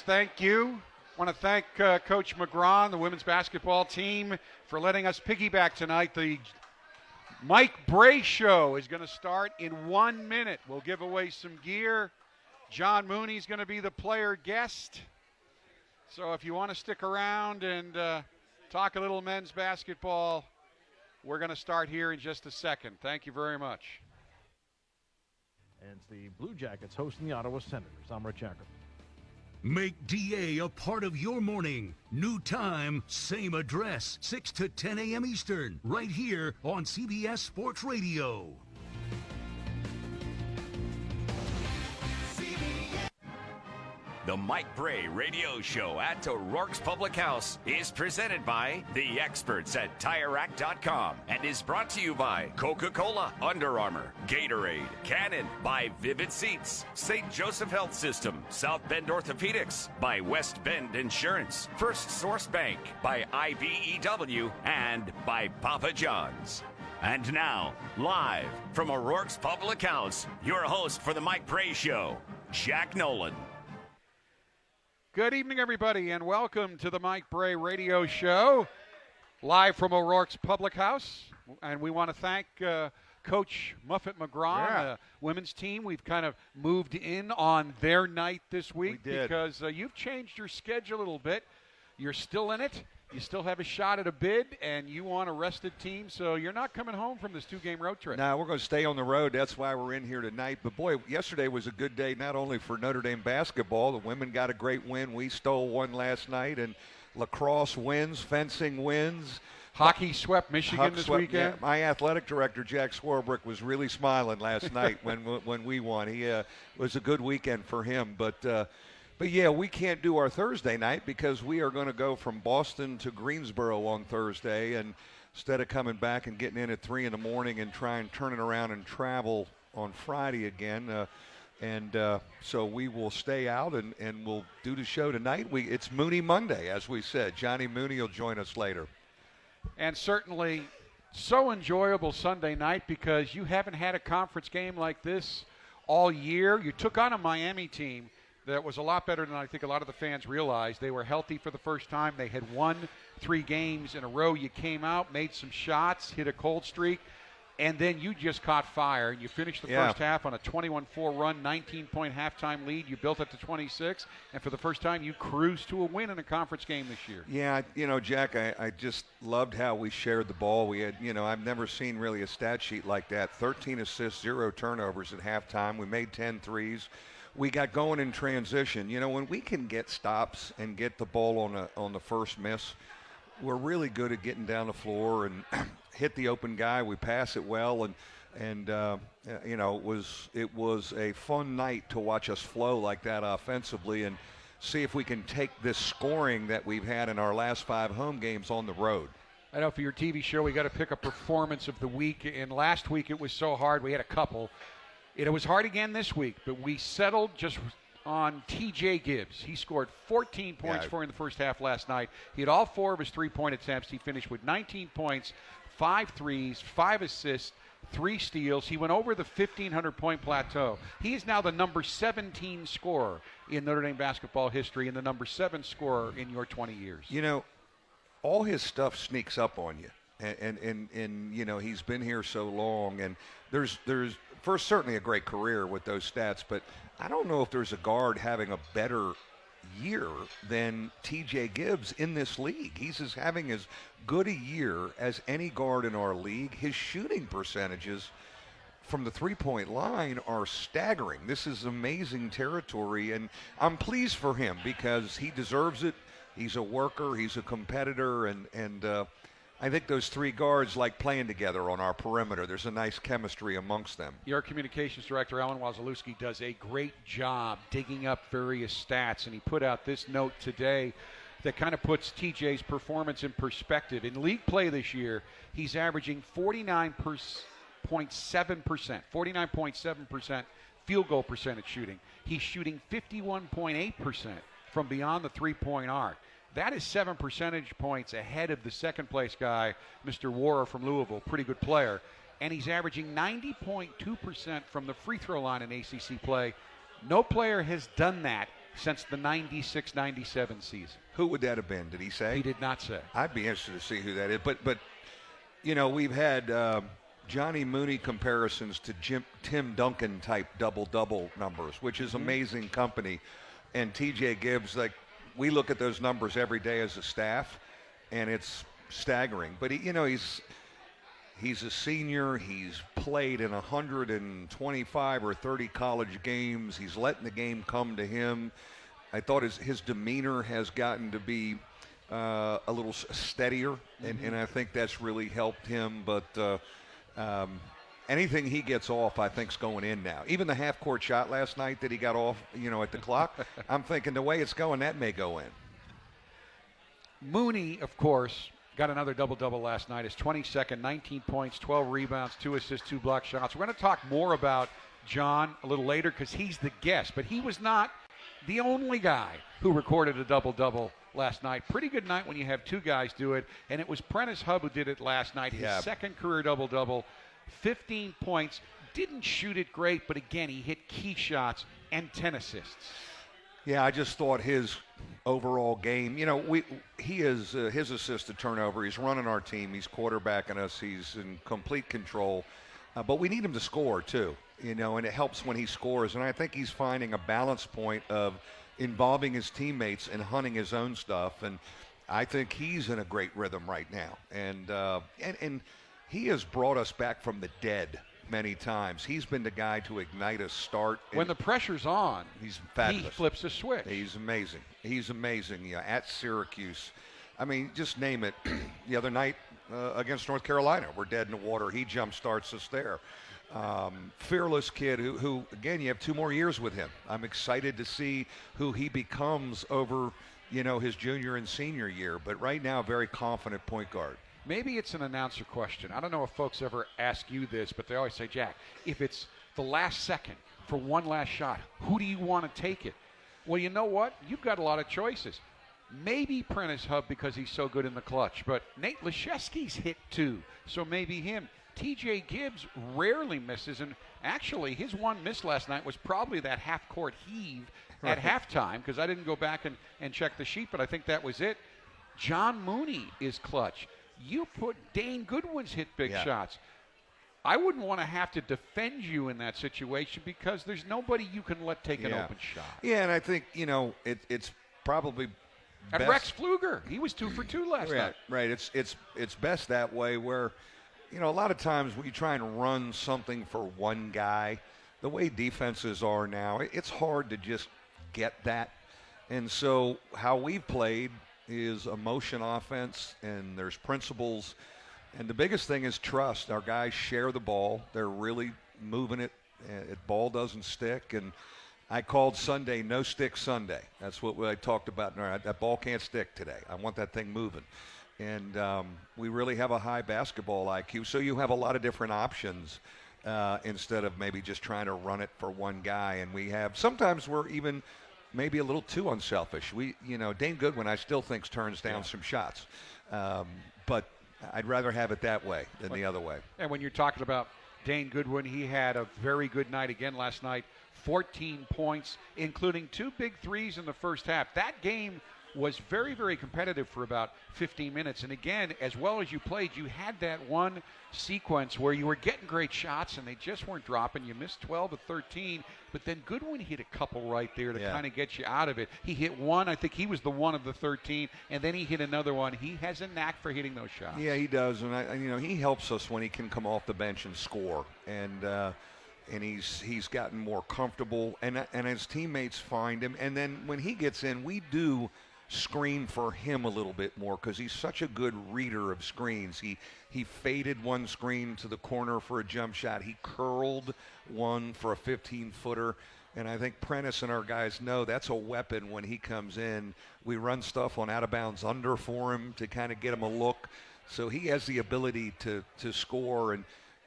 Yes, thank you. I want to thank Coach McGraw and the women's basketball team for letting us piggyback tonight. The Mike Brey Show is going to start in 1 minute. We'll give away some gear. John Mooney is going to be the player guest. So if you want to stick around and talk a little men's basketball, we're going to start here in just a second. Thank you very much. And it's the Blue Jackets hosting the Ottawa Senators. I'm Rich Acker. Make DA a part of your morning. New time, same address, 6 to 10 a.m. Eastern, right here on CBS Sports Radio. The Mike Brey Radio Show at O'Rourke's Public House is presented by the experts at TireRack.com and is brought to you by Coca-Cola, Under Armour, Gatorade, Canon, by Vivid Seats, St. Joseph Health System, South Bend Orthopedics, by West Bend Insurance, First Source Bank, by IBEW, and by Papa John's. And now, live from O'Rourke's Public House, your host for the Mike Brey Show, Jack Nolan. Good evening, everybody, and welcome to the Mike Brey Radio Show, live from O'Rourke's Public House. And we want to thank Coach Muffet McGraw and the women's team. We've kind of moved in on their night this week because you've changed your schedule a little bit. You're still in it. You still have a shot at a bid, and you want a rested team, so you're not coming home from this two-game road trip. No, we're going to stay on the road. That's why we're in here tonight. But, boy, yesterday was a good day not only for Notre Dame basketball. The women got a great win. We stole one last night. And lacrosse wins, fencing wins. Hockey swept Michigan this weekend. Yeah, my athletic director, Jack Swarbrick, was really smiling last night when we won. It was a good weekend for him. But, yeah, we can't do our Thursday night because we are going to go from Boston to Greensboro on Thursday. And instead of coming back and getting in at 3 in the morning and try and turn it around and travel on Friday again. So we will stay out and we'll do the show tonight. It's Mooney Monday, as we said. Johnny Mooney will join us later. And certainly so enjoyable Sunday night because you haven't had a conference game like this all year. You took on a Miami team that was a lot better than I think a lot of the fans realized. They were healthy for the first time. They had won 3 games in a row. You came out, made some shots, hit a cold streak, and then you just caught fire. And you finished the first half on a 21-4 run, 19-point halftime lead. You built it to 26, and for the first time you cruised to a win in a conference game this year. Yeah, Jack, I just loved how we shared the ball. We had, I've never seen really a stat sheet like that. 13 assists, 0 turnovers at halftime. We made 10 threes. We got going in transition. When we can get stops and get the ball on the first miss, we're really good at getting down the floor and hit the open guy. We pass it well, and it was a fun night to watch us flow like that offensively and see if we can take this scoring that we've had in our last 5 home games on the road. I know for your TV show we got to pick a performance of the week, and last week it was so hard. We had a couple. It was hard again this week, but we settled just on T.J. Gibbs. He scored 14 points for in the first half last night. He had all 4 of his 3-point attempts. He finished with 19 points, 5 threes, 5 assists, 3 steals. He went over the 1,500-point plateau. He is now the number 17 scorer in Notre Dame basketball history and the number 7 scorer in your 20 years. All his stuff sneaks up on you. And he's been here so long, and there's first certainly a great career with those stats, but I don't know if there's a guard having a better year than T.J. Gibbs in this league. He's having as good a year as any guard in our league. His shooting percentages from the 3-point line are staggering. This is amazing territory, and I'm pleased for him because he deserves it. He's a worker, he's a competitor, and I think those 3 guards like playing together on our perimeter. There's a nice chemistry amongst them. Your communications director, Alan Wazalewski, does a great job digging up various stats, and he put out this note today that kind of puts TJ's performance in perspective. In league play this year, he's averaging 49.7% field goal percentage shooting. He's shooting 51.8% from beyond the 3-point arc. That is 7 percentage points ahead of the second-place guy, Mr. Warrer from Louisville, pretty good player. And he's averaging 90.2% from the free throw line in ACC play. No player has done that since the 96-97 season. Who would that have been? Did he say? He did not say. I'd be interested to see who that is. But we've had Johnny Mooney comparisons to Tim Duncan type double-double numbers, which is amazing company. And T.J. Gibbs, like, we look at those numbers every day as a staff, and it's staggering. But he's a senior. He's played in 125 or 30 college games. He's letting the game come to him. I thought his demeanor has gotten to be a little steadier, and I think that's really helped him. But anything he gets off, I think, is going in now. Even the half-court shot last night that he got off, at the clock, I'm thinking the way it's going, that may go in. Mooney, of course, got another double-double last night. His 22nd, 19 points, 12 rebounds, 2 assists, 2 block shots. We're going to talk more about John a little later because he's the guest, but he was not the only guy who recorded a double-double last night. Pretty good night when you have 2 guys do it, and it was Prentice Hub who did it last night. His second career double-double, 15 points. Didn't shoot it great, but again, he hit key shots and 10 assists. Yeah, I just thought his overall game, he is his assist to turnover. He's running our team. He's quarterbacking us. He's in complete control. But we need him to score, too, and it helps when he scores. And I think he's finding a balance point of involving his teammates and hunting his own stuff. And I think he's in a great rhythm right now. And he has brought us back from the dead many times. He's been the guy to ignite a start. When the pressure's on, he's fabulous. He flips a switch. He's amazing. He's amazing. Yeah, at Syracuse. I mean, just name it. The other night against North Carolina, we're dead in the water. He jump starts us there. Fearless kid who, again, you have 2 more years with him. I'm excited to see who he becomes over, his junior and senior year. But right now, very confident point guard. Maybe it's an announcer question. I don't know if folks ever ask you this, but they always say, Jack, if it's the last second for one last shot, who do you want to take it? Well, you know what? You've got a lot of choices. Maybe Prentice Hub because he's so good in the clutch, but Nate Laszewski's hit 2, so maybe him. T.J. Gibbs rarely misses, and actually his one miss last night was probably that half-court heave at halftime, because I didn't go back and check the sheet, but I think that was it. John Mooney is clutch. You put Dane Goodwin's hit big shots. I wouldn't want to have to defend you in that situation because there's nobody you can let take an open shot. Yeah, and I think, it's probably and best. Rex Pfluger, he was 2 for 2 last night. Right, it's best that way where, a lot of times when you try and run something for one guy, the way defenses are now, it's hard to just get that. And so how we've played is a motion offense, and there's principles. And the biggest thing is trust. Our guys share the ball. They're really moving it. The ball doesn't stick. And I called Sunday No Stick Sunday. That's what I talked about. That ball can't stick today. I want that thing moving. And we really have a high basketball IQ. So you have a lot of different options instead of maybe just trying to run it for one guy. And sometimes we're even maybe a little too unselfish. Dane Goodwin, I still think, turns down some shots. But I'd rather have it that way than the other way. And when you're talking about Dane Goodwin, he had a very good night again last night. 14 points, including 2 big threes in the first half. That game was very, very competitive for about 15 minutes. And again, as well as you played, you had that one sequence where you were getting great shots and they just weren't dropping. You missed 12 of 13, but then Goodwin hit a couple right there to kind of get you out of it. He hit one. I think he was the one of the 13, and then he hit another one. He has a knack for hitting those shots. Yeah, he does. And he helps us when he can come off the bench and score. And he's gotten more comfortable, and his teammates find him. And then when he gets in, we do screen for him a little bit more because he's such a good reader of screens. He faded one screen to the corner for a jump shot. He curled one for a 15-footer. And I think Prentice and our guys know that's a weapon when he comes in. We run stuff on out-of-bounds under for him to kind of get him a look. So he has the ability to score,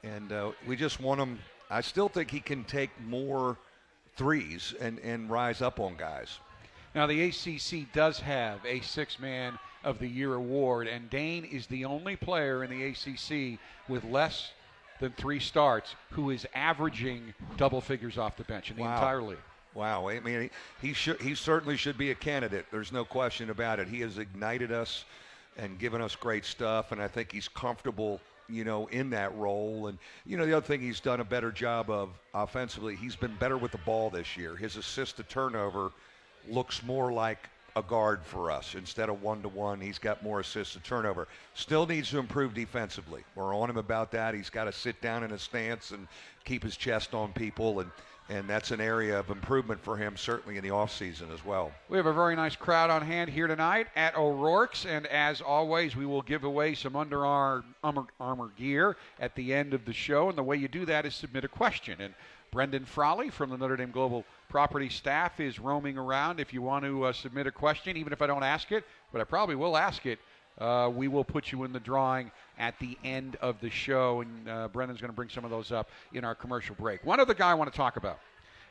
and we just want him. I still think he can take more threes and rise up on guys. Now, the ACC does have a 6-Man of the Year award, and Dane is the only player in the ACC with less than 3 starts who is averaging double figures off the bench in the entire league. Wow. I mean, he certainly should be a candidate. There's no question about it. He has ignited us and given us great stuff, and I think he's comfortable, in that role. And, the other thing he's done a better job of offensively, he's been better with the ball this year. His assist to turnover looks more like a guard for us. Instead of 1-to-1, he's got more assists to turnover. Still needs to improve defensively. We're on him about that. He's got to sit down in a stance and keep his chest on people, and that's an area of improvement for him, certainly in the offseason as well. We have a very nice crowd on hand here tonight at O'Rourke's, and as always, we will give away some Under Armour gear at the end of the show, and the way you do that is submit a question. And Brendan Frawley from the Notre Dame Global Property staff is roaming around. If you want to submit a question, even if I don't ask it, but I probably will ask it, we will put you in the drawing at the end of the show, and Brendan's going to bring some of those up in our commercial break. One other guy I want to talk about,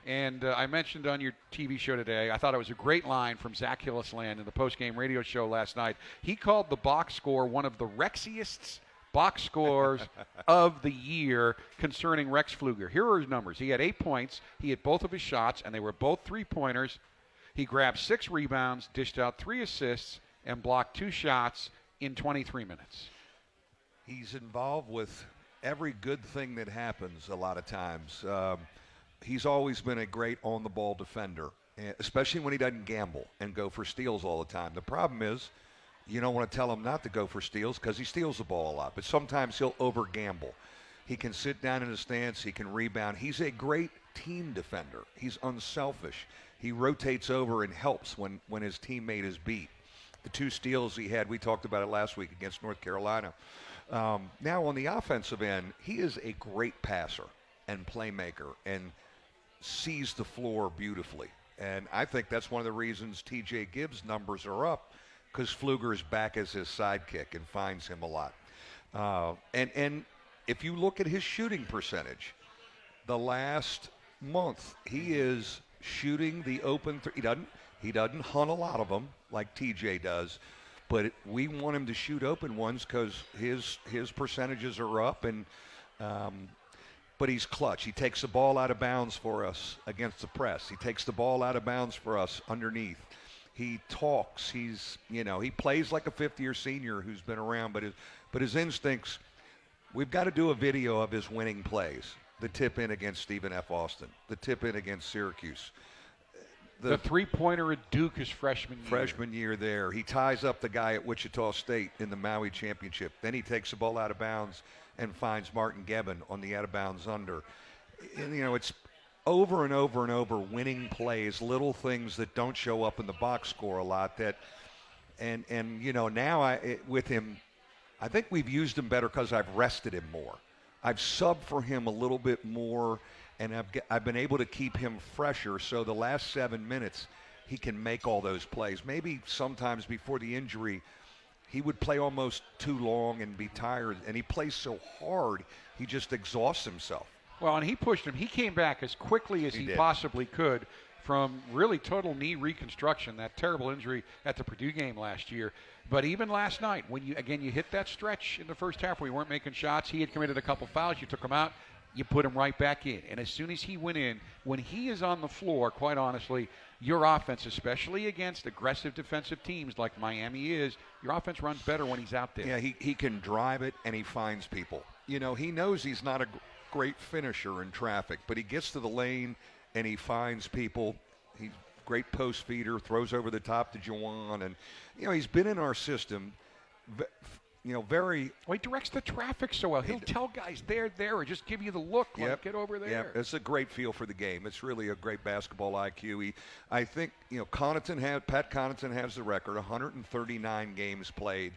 and I mentioned on your TV show today, I thought it was a great line from Zach Hillisland in the postgame radio show last night. He called the box score one of the Rexiest box scores of the year concerning Rex Pfluger. Here are his numbers. He had 8 points. He hit both of his shots, and they were both three-pointers. He grabbed 6 rebounds, dished out 3 assists, and blocked 2 shots in 23 minutes. He's involved with every good thing that happens a lot of times. He's always been a great on-the-ball defender, especially when he doesn't gamble and go for steals all the time. The problem is you don't want to tell him not to go for steals because he steals the ball a lot, but sometimes he'll over-gamble. He can sit down in his stance. He can rebound. He's a great team defender. He's unselfish. He rotates over and helps when his teammate is beat. The 2 steals he had, we talked about it last week against North Carolina. Now on the offensive end, he is a great passer and playmaker and sees the floor beautifully. And I think that's one of the reasons TJ Gibbs' numbers are up, because Pfluger is back as his sidekick and finds him a lot. And if you look at his shooting percentage, the last month he is shooting the open he doesn't hunt a lot of them like TJ does, but we want him to shoot open ones because his percentages are up, and but he's clutch. He takes the ball out of bounds for us against the press. He takes the ball out of bounds for us underneath. He talks. He plays like a fifth-year senior who's been around, but his instincts. We've got to do a video of his winning plays. The tip in against Stephen F. Austin. The tip in against Syracuse. The three-pointer at Duke his freshman year. Freshman year there. He ties up the guy at Wichita State in the Maui Championship. Then he takes the ball out of bounds and finds Martin Gebbin on the out-of-bounds under. And, it's over and over and over winning plays, little things that don't show up in the box score a lot. Now with him, I think we've used him better because I've rested him more. I've subbed for him a little bit more, and I've been able to keep him fresher. So the last 7 minutes, he can make all those plays. Maybe sometimes before the injury, he would play almost too long and be tired, and he plays so hard, he just exhausts himself. Well, and he pushed him. He came back as quickly as he possibly could from really total knee reconstruction, that terrible injury at the Purdue game last year. But even last night, when you hit that stretch in the first half where you weren't making shots, he had committed a couple fouls, you took him out, you put him right back in. And as soon as he went in, when he is on the floor, quite honestly, your offense, especially against aggressive defensive teams like Miami is, your offense runs better when he's out there. Yeah, he can drive it, and he finds people. He knows he's not a great finisher in traffic, but he gets to the lane and he finds people. He's a great post feeder, throws over the top to Juwan, and he's been in our system. Very. Well, he directs the traffic so well. He'll tell guys there, or just give you the look. Like, get over there. Yeah, it's a great feel for the game. It's really a great basketball IQ. I think Pat Connaughton has the record, 139 games played.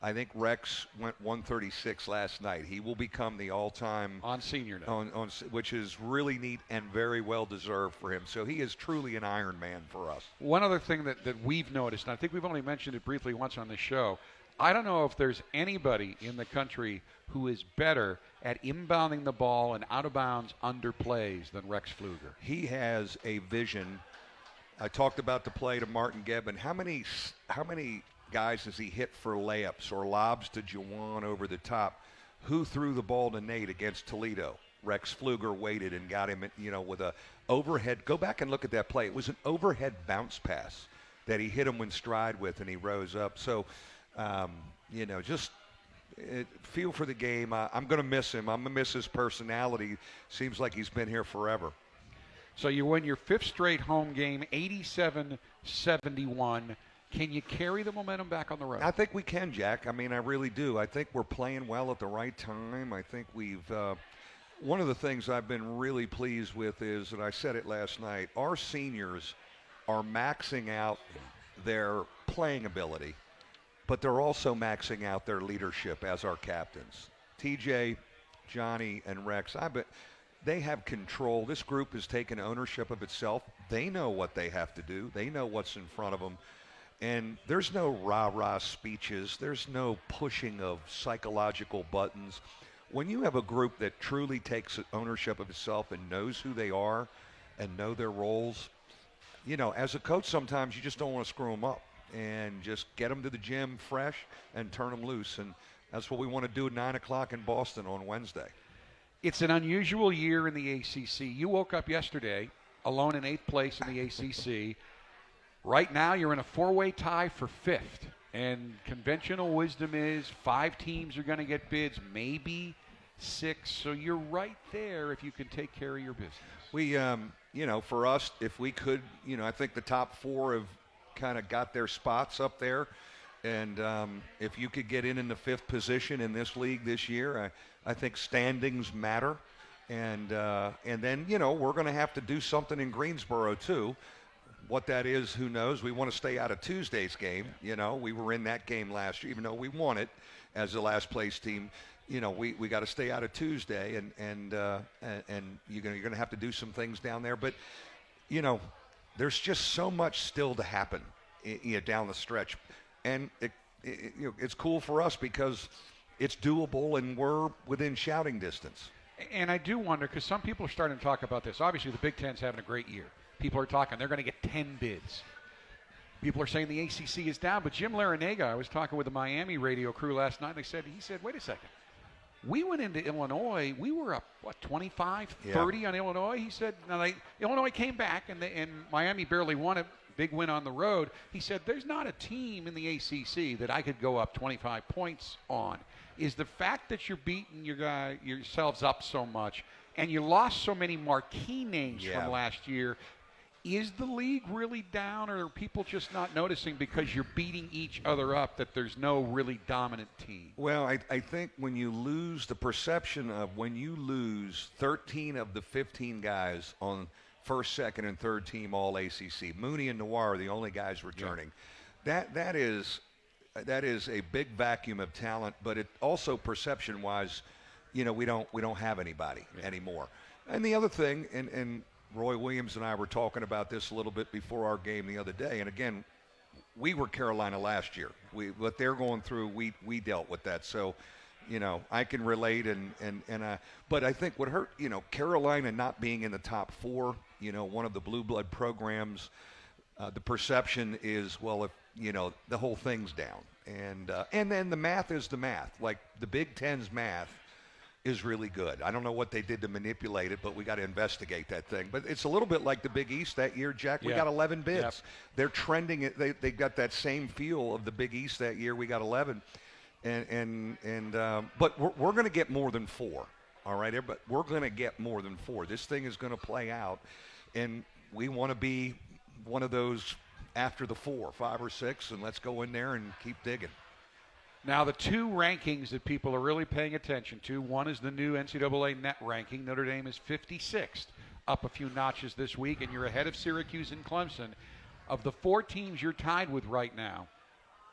I think Rex went 136 last night. He will become the all-time on senior now, which is really neat and very well deserved for him. So he is truly an Iron Man for us. One other thing that we've noticed, and I think we've only mentioned it briefly once on this show, I don't know if there's anybody in the country who is better at inbounding the ball and out of bounds under plays than Rex Pfluger. He has a vision. I talked about the play to Martin Gebbin. How many guys has he hit for layups or lobs to Juwan over the top? Who threw the ball to Nate against Toledo? Rex Pfluger waited and got him, with a overhead. Go back and look at that play. It was an overhead bounce pass that he hit him in stride with, and he rose up. So, just feel for the game. I'm going to miss him. I'm going to miss his personality. Seems like he's been here forever. So you win your 5th straight home game, 87-71. Can you carry the momentum back on the road? I think we can, Jack. I mean, I really do. I think we're playing well at the right time. I think we've one of the things I've been really pleased with is, and I said it last night, our seniors are maxing out their playing ability, but they're also maxing out their leadership as our captains. TJ, Johnny, and Rex, they have control. This group has taken ownership of itself. They know what they have to do. They know what's in front of them. And there's no rah-rah speeches. There's no pushing of psychological buttons. When you have a group that truly takes ownership of itself and knows who they are and know their roles, as a coach sometimes you just don't want to screw them up and just get them to the gym fresh and turn them loose. And that's what we want to do at 9 o'clock in Boston on Wednesday. It's an unusual year in the ACC. You woke up yesterday alone in 8th place in the ACC. Right now, you're in a 4-way tie for 5th. And conventional wisdom is 5 teams are going to get bids, maybe 6. So you're right there if you can take care of your business. We, for us, if we could, I think the top 4 have kind of got their spots up there. And if you could get in the 5th position in this league this year, I think standings matter. And then, we're going to have to do something in Greensboro, too. What that is, who knows? We want to stay out of Tuesday's game. We were in that game last year, even though we won it as the last place team. We got to stay out of Tuesday, and you're going to have to do some things down there. But, there's just so much still to happen down the stretch. And it's cool for us because it's doable and we're within shouting distance. And I do wonder, because some people are starting to talk about this. Obviously, the Big Ten's having a great year. People are talking they're going to get 10 bids. People are saying the ACC is down. But Jim Larinaga, I was talking with the Miami radio crew last night, and he said, wait a second. We went into Illinois. We were up, 25, 30 on Illinois? He said, Illinois came back, and Miami barely won it. Big win on the road. He said, there's not a team in the ACC that I could go up 25 points on. Is the fact that you're beating yourselves up so much and you lost so many marquee names from last year, is the league really down, or are people just not noticing because you're beating each other up that there's no really dominant team? Well, I think when you lose, the perception of when you lose 13 of the 15 guys on first, second, and third team all ACC. Mooney and Notre are the only guys returning. Yeah. That is a big vacuum of talent, but it also perception-wise, we don't have anybody anymore. And the other thing, and Roy Williams and I were talking about this a little bit before our game the other day, and again, we were Carolina last year. What they're going through, we dealt with that. So, I can relate, but I think what hurt, Carolina not being in the top 4, one of the blue blood programs, the perception is, well, if, the whole thing's down. And then the math is the math. Like the Big Ten's math is really good. I don't know what they did to manipulate it, but we got to investigate that thing. But it's a little bit like the Big East that year, Jack. We got 11 bids. Yep. They're trending it. They got that same feel of the Big East that year. We got 11. But we're going to get more than 4, all right? But we're going to get more than 4. This thing is going to play out, and we want to be one of those after the 4, 5 or 6, and let's go in there and keep digging. Now, the 2 rankings that people are really paying attention to, one is the new NCAA net ranking. Notre Dame is 56th, up a few notches this week, and you're ahead of Syracuse and Clemson. Of the 4 teams you're tied with right now,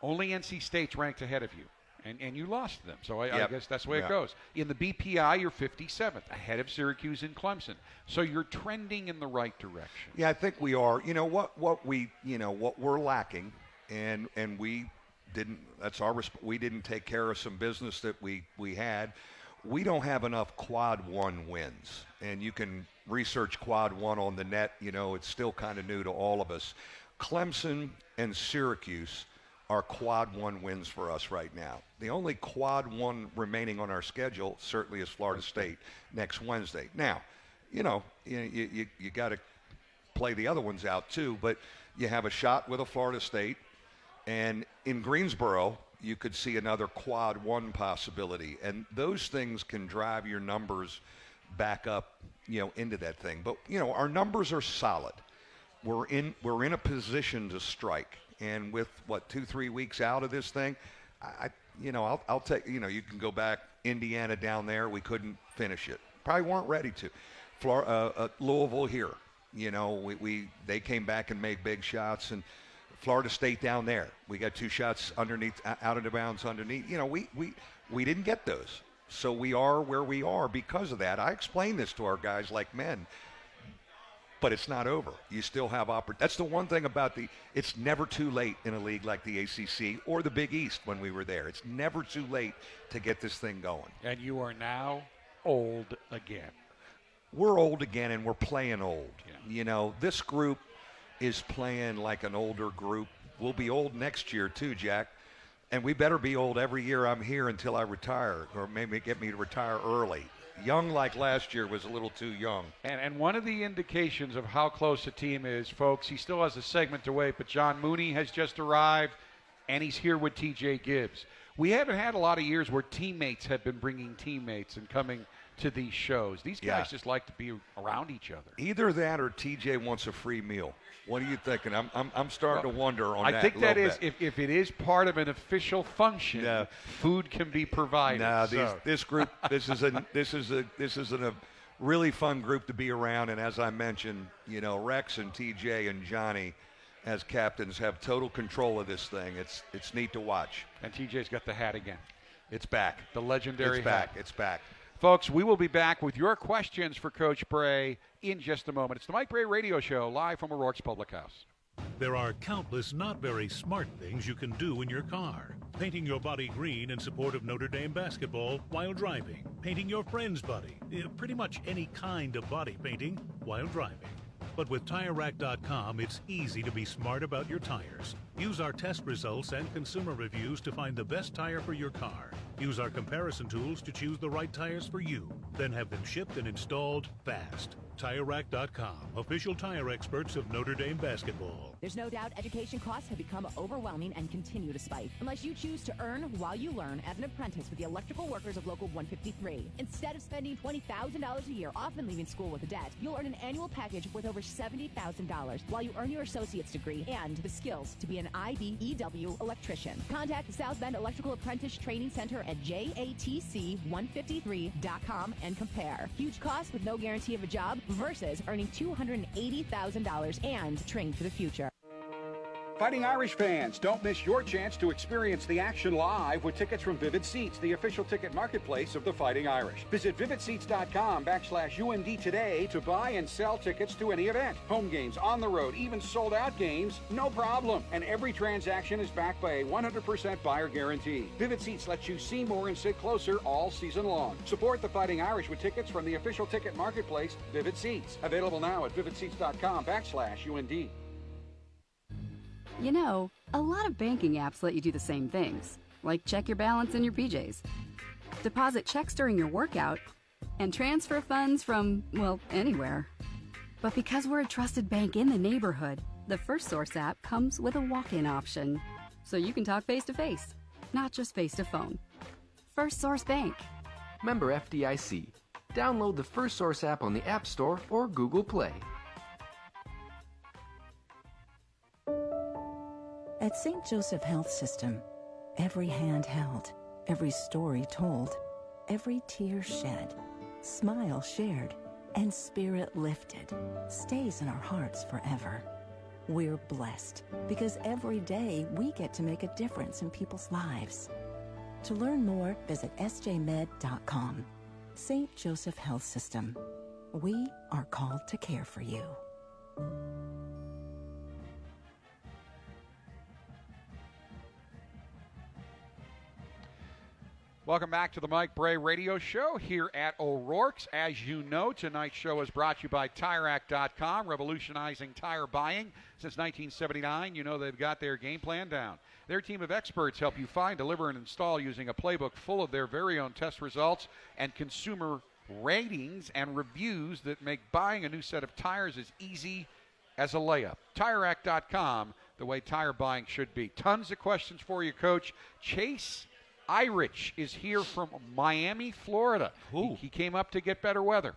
only NC State's ranked ahead of you. And you lost them, so I guess that's the way it goes. In the BPI, you're 57th, ahead of Syracuse and Clemson. So you're trending in the right direction. Yeah, I think we are. What we're lacking, and we didn't. We didn't take care of some business that we had. We don't have enough quad 1 wins, and you can research quad 1 on the net. It's still kind of new to all of us. Clemson and Syracuse are quad one wins for us right now. The only quad one remaining on our schedule certainly is Florida State next Wednesday. Now, you got to play the other ones out too, but you have a shot with a Florida State, and in Greensboro, you could see another quad one possibility, and those things can drive your numbers back up, into that thing. But our numbers are solid. We're in a position to strike, and with 2-3 weeks out of this thing, I'll take. You can go back Indiana down there. We couldn't finish it. Probably weren't ready to. Louisville here. They came back and made big shots, and Florida State down there. We got 2 shots underneath, out of the bounds underneath. We didn't get those. So we are where we are because of that. I explain this to our guys like men, but it's not over. You still have That's the one thing about it's never too late in a league like the ACC or the Big East when we were there. It's never too late to get this thing going. And you are now old again. We're old again, and we're playing old. Yeah. This group is playing like an older group. We'll be old next year too, Jack. And we better be old every year I'm here until I retire, or maybe get me to retire early. Young like last year was a little too young. And one of the indications of how close the team is, folks, he still has a segment to wait, but John Mooney has just arrived, and he's here with T.J. Gibbs. We haven't had a lot of years where teammates have been bringing teammates and coming to these shows. These guys just like to be around each other. Either that or TJ wants a free meal. What are you thinking? I'm starting to wonder on that. I think that is, bit. if it is part of an official function, food can be provided. No, this group, this is a really fun group to be around. And as I mentioned, Rex and TJ and Johnny, as captains, have total control of this thing. It's neat to watch. And TJ's got the hat again. It's back. The legendary hat. It's back. Folks, we will be back with your questions for Coach Brey in just a moment. It's the Mike Brey Radio Show, live from O'Rourke's Public House. There are countless not very smart things you can do in your car. Painting your body green in support of Notre Dame basketball while driving. Painting your friend's body. Pretty much any kind of body painting while driving. But with TireRack.com, it's easy to be smart about your tires. Use our test results and consumer reviews to find the best tire for your car. Use our comparison tools to choose the right tires for you. Then have them shipped and installed fast. TireRack.com, official tire experts of Notre Dame basketball. There's no doubt education costs have become overwhelming and continue to spike. Unless you choose to earn while you learn as an apprentice with the electrical workers of Local 153. Instead of spending $20,000 a year, often leaving school with a debt, you'll earn an annual package worth over $70,000 while you earn your associate's degree and the skills to be an IBEW electrician. Contact the South Bend Electrical Apprentice Training Center at JATC153.com and compare. Huge cost with no guarantee of a job versus earning $280,000 and training for the future. Fighting Irish fans, don't miss your chance to experience the action live with tickets from Vivid Seats, the official ticket marketplace of the Fighting Irish. Visit vividseats.com/UMD today to buy and sell tickets to any event. Home games, on the road, even sold out games, no problem. And every transaction is backed by a 100% buyer guarantee. Vivid Seats lets you see more and sit closer all season long. Support the Fighting Irish with tickets from the official ticket marketplace, Vivid Seats. Available now at vividseats.com/UMD. You know, a lot of banking apps let you do the same things, like check your balance in your PJs, deposit checks during your workout, and transfer funds from, well, anywhere. But because we're a trusted bank in the neighborhood, the First Source app comes with a walk-in option, so you can talk face-to-face, not just face-to-phone. First Source Bank. Member FDIC. Download the First Source app on the App Store or Google Play. At St. Joseph Health System, every hand held, every story told, every tear shed, smile shared, and spirit lifted stays in our hearts forever. We're blessed because every day we get to make a difference in people's lives. To learn more, visit sjmed.com. St. Joseph Health System. We are called to care for you. Welcome back to the Mike Brey Radio Show here at O'Rourke's. As you know, tonight's show is brought to you by TireRack.com, revolutionizing tire buying since 1979. You know they've got their game plan down. Their team of experts help you find, deliver, and install using a playbook full of their very own test results and consumer ratings and reviews that make buying a new set of tires as easy as a layup. TireRack.com, the way tire buying should be. Tons of questions for you, Coach. Chase Irish is here from Miami, Florida. He came up to get better weather.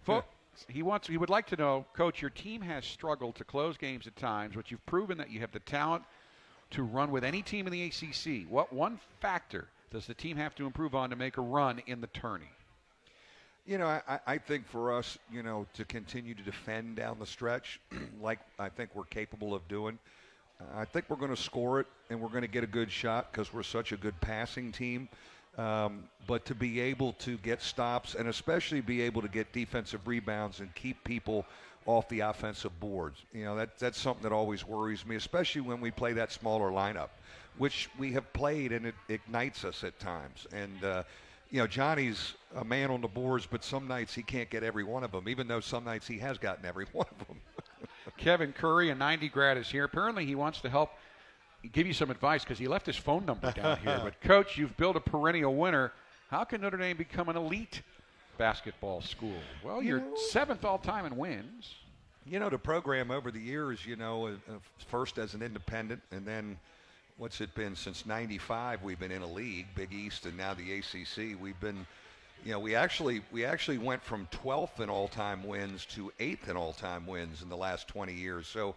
Folks, he would like to know, Coach, your team has struggled to close games at times, but you've proven that you have the talent to run with any team in the ACC. What one factor does the team have to improve on to make a run in the tourney? You know, I think for us, you know, to continue to defend down the stretch, like I think we're capable of doing, I think we're going to score it and we're going to get a good shot because we're such a good passing team. But to be able to get stops and especially be able to get defensive rebounds and keep people off the offensive boards, you know, that's something that always worries me, especially when we play that smaller lineup, which we have played, and it ignites us at times. And, you know, Johnny's a man on the boards, but some nights he can't get every one of them, even though some nights he has gotten every one of them. Kevin Curry, a 90 grad, is here. Apparently he wants to help give you some advice because he left his phone number down here. But, Coach, you've built a perennial winner. How can Notre Dame become an elite basketball school? Well, you're seventh all-time in wins. You know, the program over the years, you know, first as an independent, and then what's it been since 95 we've been in a league, Big East, and now the ACC. We've been, you know, we actually went from 12th in all-time wins to 8th in all-time wins in the last 20 years. So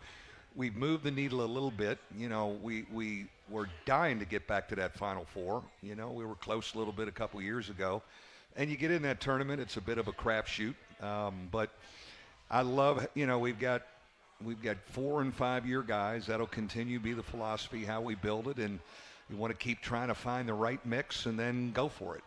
we've moved the needle a little bit. You know, we were dying to get back to that Final Four. You know, we were close a little bit a couple years ago. And you get in that tournament, it's a bit of a crapshoot. But I love, you know, we've got 4 and 5 year guys. That'll continue to be the philosophy, how we build it. And you want to keep trying to find the right mix and then go for it.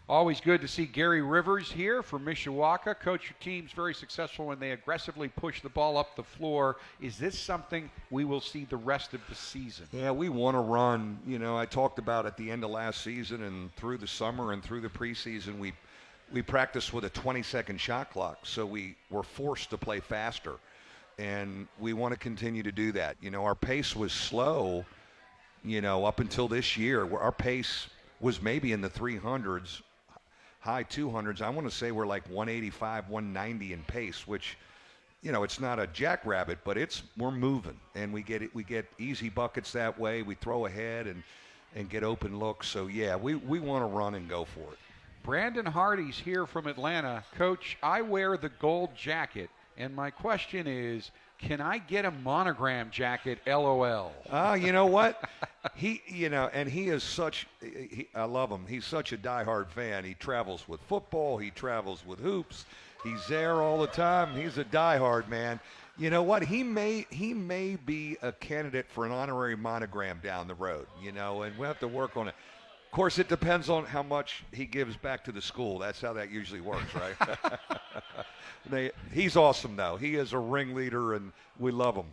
Always good to see Gary Rivers here from Mishawaka. Coach, your team's very successful when they aggressively push the ball up the floor. Is this something we will see the rest of the season? Yeah, we want to run. You know, I talked about at the end of last season and through the summer and through the preseason, we practiced with a 20-second shot clock, so we were forced to play faster. And we want to continue to do that. You know, our pace was slow, you know, up until this year. Our pace was maybe in the 300s. High 200s. I want to say we're like 185, 190 in pace, which, you know, it's not a jackrabbit, but we're moving, and we get easy buckets that way. We throw ahead and get open looks. So yeah, we want to run and go for it. Brandon Hardy's here from Atlanta. Coach, I wear the gold jacket, and my question is, can I get a monogram jacket, LOL? You know what? He is such, I love him. He's such a diehard fan. He travels with football. He travels with hoops. He's there all the time. He's a diehard man. You know what? He may be a candidate for an honorary monogram down the road, you know, and we'll have to work on it. Of course, it depends on how much he gives back to the school. That's how that usually works, right? He's awesome, though. He is a ringleader, and we love him.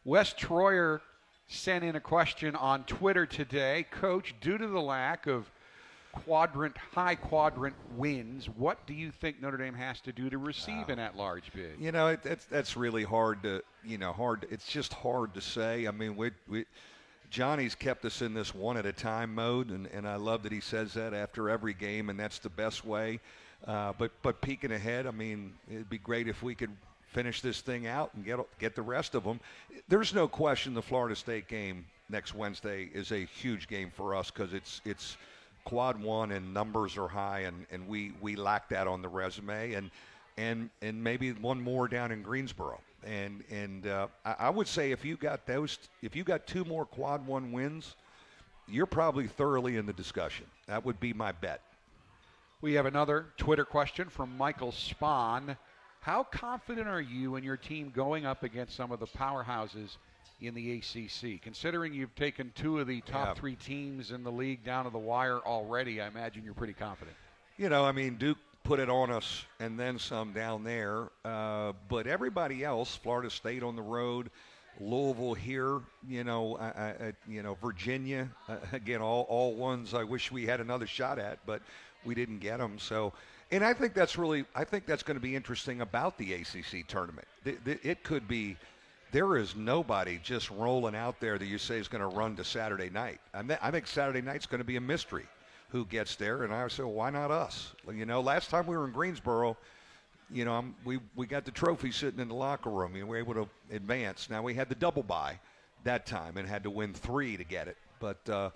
Wes Troyer sent in a question on Twitter today. Coach, due to the lack of high quadrant wins, what do you think Notre Dame has to do to receive an at-large bid? You know, that's really hard to, it's just hard to say. I mean, Johnny's kept us in this one-at-a-time mode, and I love that he says that after every game, and that's the best way. But peeking ahead, I mean, it'd be great if we could finish this thing out and get the rest of them. There's no question the Florida State game next Wednesday is a huge game for us because it's quad one and numbers are high, and we lack that on the resume, and maybe one more down in Greensboro. And I would say if you got 2 more quad one wins, you're probably thoroughly in the discussion. That would be my bet. We have another Twitter question from Michael Spahn. How confident are you in your team going up against some of the powerhouses in the ACC? Considering you've taken 2 of the top 3 teams in the league down to the wire already, I imagine you're pretty confident. You know, I mean, Duke put it on us and then some down there. But everybody else, Florida State on the road, Louisville here, Virginia, again, all ones I wish we had another shot at, but we didn't get them. So, and I think that's going to be interesting about the ACC tournament. It could be, there is nobody just rolling out there that you say is going to run to Saturday night. I think Saturday night's going to be a mystery who gets there, and I say, well, why not us? Last time we were in Greensboro, we got the trophy sitting in the locker room. We were able to advance. Now we had the double bye that time and had to win 3 to get it. But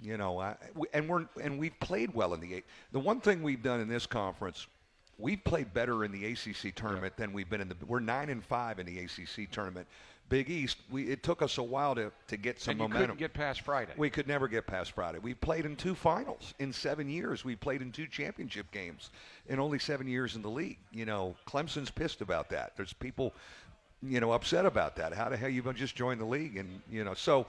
we've played well in the eight. The one thing we've done in this conference, we've played better in the ACC tournament than we've been in we're 9-5 in the ACC tournament. Big East, it took us a while to get some momentum. Couldn't get past Friday. We could never get past Friday. We played in 2 finals in 7 years. We played in 2 championship games in only 7 years in the league. Clemson's pissed about that. There's people, upset about that. How the hell you just joined the league? And so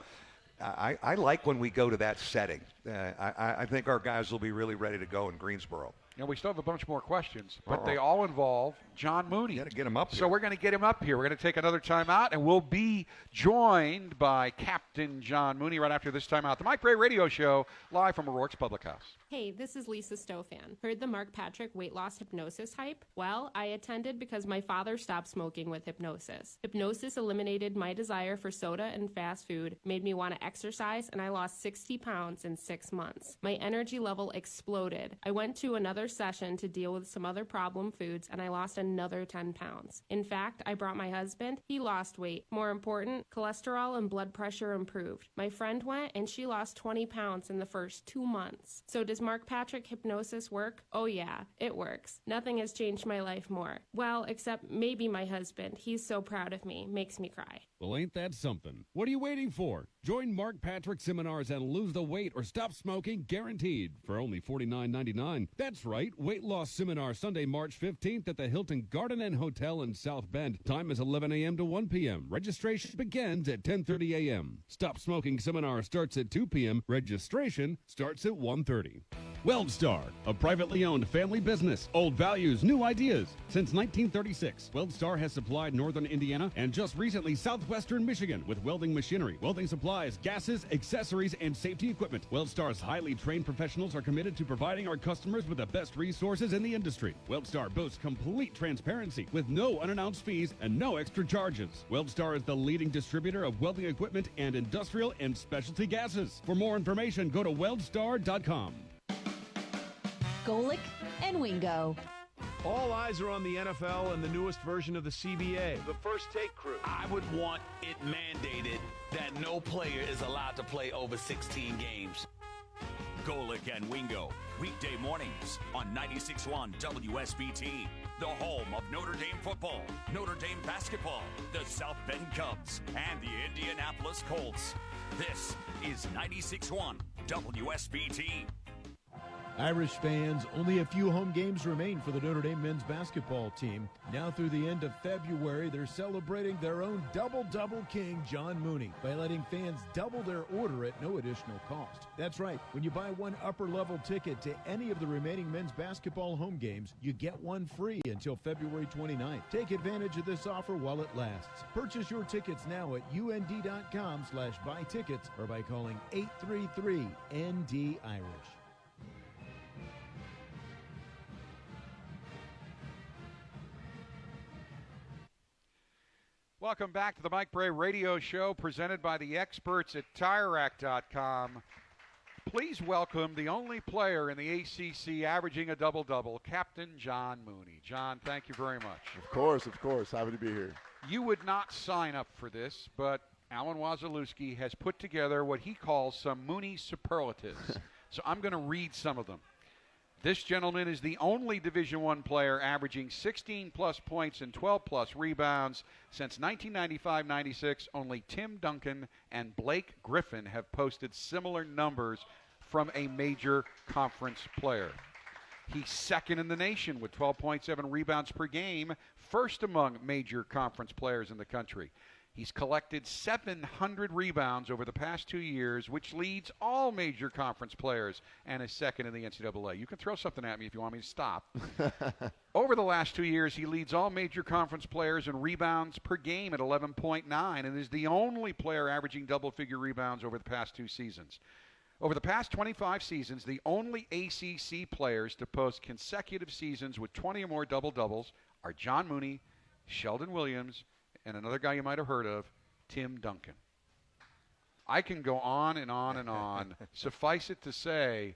I like when we go to that setting. I think our guys will be really ready to go in Greensboro. We still have a bunch more questions, but they all involve John Mooney. You got to get him up here. So we're going to get him up here. We're going to take another timeout, and we'll be joined by Captain John Mooney right after this timeout. The Mike Brey Radio Show, live from O'Rourke's Public House. Hey, this is Lisa Stofan. Heard the Mark Patrick weight loss hypnosis hype? Well, I attended because my father stopped smoking with hypnosis. Hypnosis eliminated my desire for soda and fast food, made me want to exercise, and I lost 60 pounds in 6 months. My energy level exploded. I went to another session to deal with some other problem foods, and I lost another 10 pounds. In fact, I brought my husband. He lost weight. More important, cholesterol and blood pressure improved. My friend went, and she lost 20 pounds in the first 2 months. So does Mark Patrick hypnosis work? Oh yeah, it works. Nothing has changed my life more. Well, except maybe my husband. He's so proud of me. Makes me cry. Well, ain't that something? What are you waiting for? Join Mark Patrick seminars and lose the weight or stop smoking guaranteed for only $49.99. That's right, weight loss seminar Sunday, March 15th at the Hilton Garden Inn Hotel in South Bend. Time is 11 a.m. to 1 p.m. Registration begins at 10:30 a.m. Stop smoking seminar starts at 2 p.m. Registration starts at 1:30. WeldStar, a privately owned family business. Old values, new ideas. Since 1936, WeldStar has supplied northern Indiana and just recently southwestern Michigan with welding machinery, welding supplies, gases, accessories, and safety equipment. WeldStar's highly trained professionals are committed to providing our customers with the best resources in the industry. WeldStar boasts complete transparency with no unannounced fees and no extra charges. WeldStar is the leading distributor of welding equipment and industrial and specialty gases. For more information, go to weldstar.com. Golick and Wingo. All eyes are on the NFL and the newest version of the CBA. The First Take crew. I would want it mandated that no player is allowed to play over 16 games. Golick and Wingo, weekday mornings on 96.1 WSBT, the home of Notre Dame football, Notre Dame basketball, the South Bend Cubs, and the Indianapolis Colts. This is 96.1 WSBT. Irish fans, only a few home games remain for the Notre Dame men's basketball team. Now through the end of February, they're celebrating their own double-double king, John Mooney, by letting fans double their order at no additional cost. That's right. When you buy one upper-level ticket to any of the remaining men's basketball home games, you get one free until February 29th. Take advantage of this offer while it lasts. Purchase your tickets now at und.com/buy tickets or by calling 833-ND-IRISH. Welcome back to the Mike Brey Radio Show, presented by the experts at TireRack.com. Please welcome the only player in the ACC averaging a double-double, Captain John Mooney. John, thank you very much. Of course. Happy to be here. You would not sign up for this, but Alan Wazalewski has put together what he calls some Mooney superlatives. So I'm going to read some of them. This gentleman is the only Division I player averaging 16-plus points and 12-plus rebounds. Since 1995-96, only Tim Duncan and Blake Griffin have posted similar numbers from a major conference player. He's second in the nation with 12.7 rebounds per game, first among major conference players in the country. He's collected 700 rebounds over the past 2 years, which leads all major conference players and is second in the NCAA. You can throw something at me if you want me to stop. Over the last 2 years, he leads all major conference players in rebounds per game at 11.9 and is the only player averaging double-figure rebounds over the past 2 seasons. Over the past 25 seasons, the only ACC players to post consecutive seasons with 20 or more double-doubles are John Mooney, Sheldon Williams, and another guy you might have heard of, Tim Duncan. I can go on and on and on. Suffice it to say,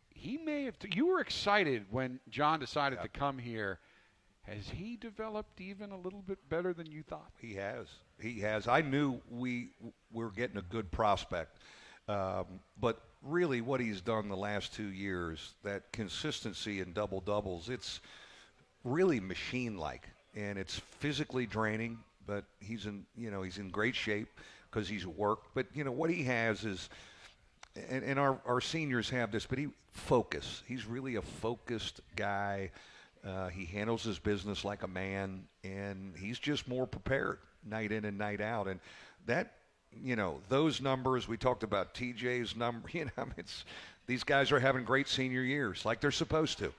he may have. You were excited when John decided to come here. Has he developed even a little bit better than you thought? He has. He has. I knew we were getting a good prospect. But really what he's done the last 2 years, that consistency in double-doubles, it's really machine-like. And it's physically draining, but he's in great shape because he's worked. But, what he has is, and our seniors have this, but focus. He's really a focused guy. He handles his business like a man, and he's just more prepared night in and night out. And that, those numbers, we talked about TJ's number, these guys are having great senior years like they're supposed to.